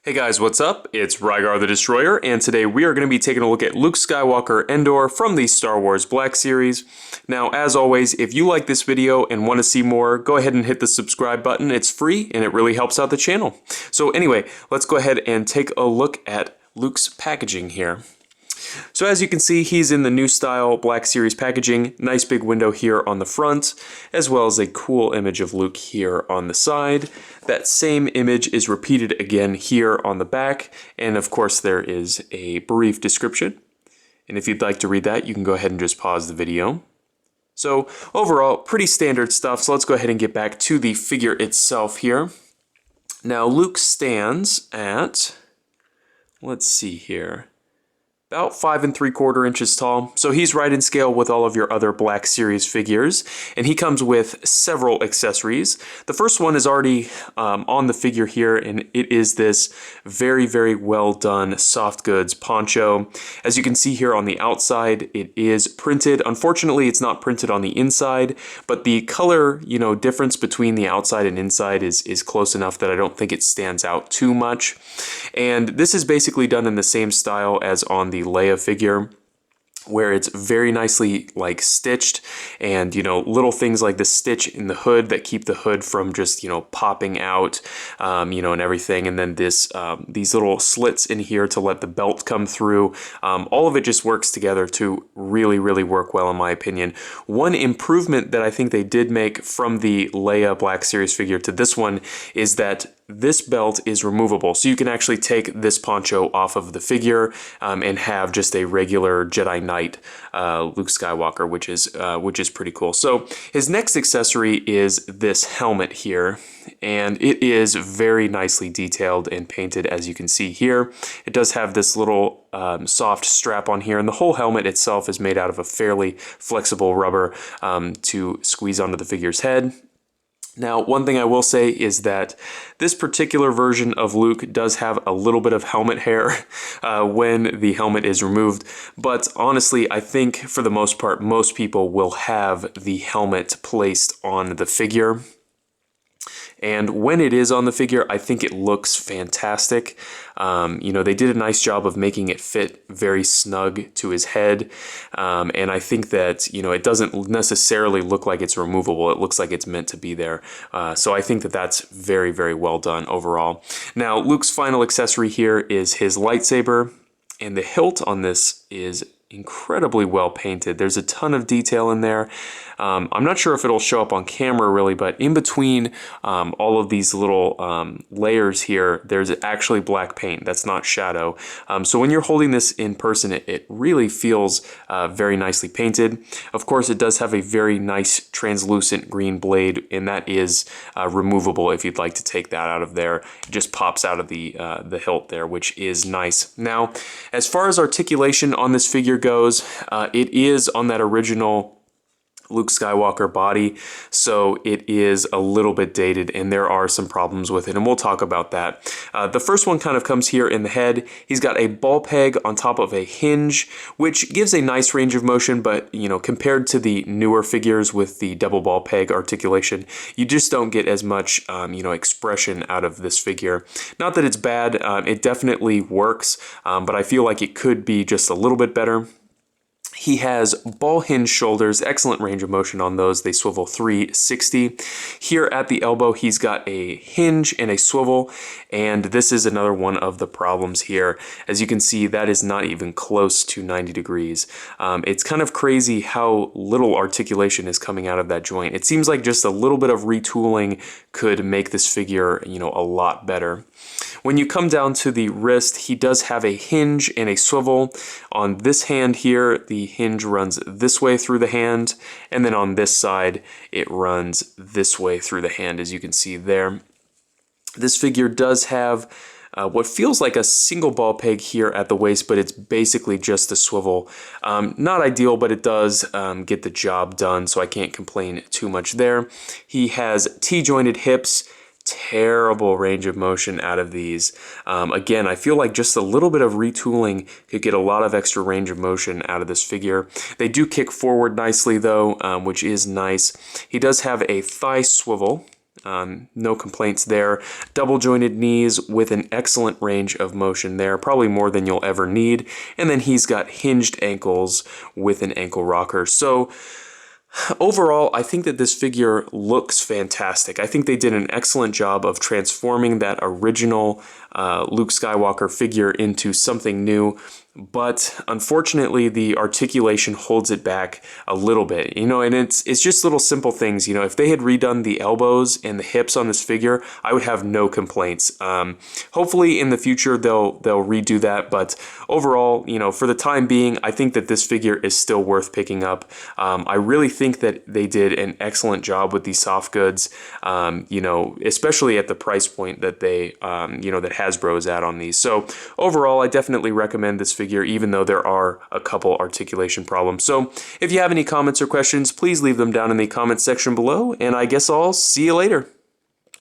Hey guys, what's up? It's Rygar the Destroyer, and today we are going to be taking a look at Luke Skywalker Endor from the Star Wars Black Series. Now, as always, if you like this video and want to see more, go ahead and hit the subscribe button. It's free, and it really helps out the channel. So anyway, let's go ahead and take a look at Luke's packaging here. So as you can see, he's in the new style Black Series packaging. Nice big window here on the front, as well as a cool image of Luke here on the side. That same image is repeated again here on the back, and of course there is a brief description. And if you'd like to read that, you can go ahead and just pause the video. So overall, pretty standard stuff, so let's go ahead and get back to the figure itself here. Now Luke stands at, let's see here, about 5 3/4 inches tall, so he's right in scale with all of your other Black Series figures, and he comes with several accessories. The first one is already on the figure here, and it is this very well done soft goods poncho. As you can see here on the outside, it is printed. Unfortunately, it's not printed on the inside, but the color, difference between the outside and inside is close enough that I don't think it stands out too much. And this is basically done in the same style as on the Leia figure, where it's very nicely stitched, and little things like the stitch in the hood that keep the hood from just popping out, and everything, and then these little slits in here to let the belt come through. All of it just works together to really work well, in my opinion. One improvement that I think they did make from the Leia Black Series figure to this one is that this belt is removable, so you can actually take this poncho off of the figure and have just a regular Jedi Knight Luke Skywalker, which is pretty cool. So his next accessory is this helmet here, and it is very nicely detailed and painted, as you can see here. It does have this little soft strap on here, and the whole helmet itself is made out of a fairly flexible rubber to squeeze onto the figure's head. Now, one thing I will say is that this particular version of Luke does have a little bit of helmet hair when the helmet is removed, but honestly, I think for the most part, most people will have the helmet placed on the figure. And when it is on the figure, I think it looks fantastic. They did a nice job of making it fit very snug to his head. And I think that, it doesn't necessarily look like it's removable. It looks like it's meant to be there. So I think that that's very well done overall. Now, Luke's final accessory here is his lightsaber, and the hilt on this is incredibly well painted. There's a ton of detail in there. I'm not sure if it'll show up on camera really, but in between all of these little layers here, there's actually black paint. That's not shadow. So when you're holding this in person, it really feels very nicely painted. Of course, it does have a very nice translucent green blade, and that is removable if you'd like to take that out of there. It just pops out of the hilt there, which is nice. Now, as far as articulation on this figure goes, it is on that original Luke Skywalker body, so it is a little bit dated, and there are some problems with it, and we'll talk about that. The first one kind of comes here in the head. He's got a ball peg on top of a hinge, which gives a nice range of motion, but compared to the newer figures with the double ball peg articulation, you just don't get as much expression out of this figure. Not that it's bad, it definitely works, but I feel like it could be just a little bit better. He has ball hinge shoulders, excellent range of motion on those. They swivel 360. Here at the elbow, he's got a hinge and a swivel, and this is another one of the problems here. As you can see, that is not even close to 90 degrees. It's kind of crazy how little articulation is coming out of that joint. It seems like just a little bit of retooling could make this figure, a lot better. When you come down to the wrist, he does have a hinge and a swivel. On this hand here, the hinge runs this way through the hand, and then on this side, it runs this way through the hand, as you can see there. This figure does have what feels like a single ball peg here at the waist, but it's basically just a swivel. Not ideal, but it does get the job done, so I can't complain too much there. He has T-jointed hips. Terrible range of motion out of these. Again, I feel like just a little bit of retooling could get a lot of extra range of motion out of this figure. They do kick forward nicely though, which is nice. He does have a thigh swivel, No complaints there. Double jointed knees with an excellent range of motion there, probably more than you'll ever need. And then he's got hinged ankles with an ankle rocker. So overall, I think that this figure looks fantastic. I think they did an excellent job of transforming that original Luke Skywalker figure into something new. But unfortunately, the articulation holds it back a little bit, and it's just little simple things. If they had redone the elbows and the hips on this figure, I would have no complaints. Hopefully in the future they'll redo that, but overall, for the time being, I think that this figure is still worth picking up. I really think that they did an excellent job with these soft goods, especially at the price point that that Hasbro is at on these. So overall, I definitely recommend this figure, even though there are a couple articulation problems. So if you have any comments or questions, please leave them down in the comments section below, and I guess I'll see you later.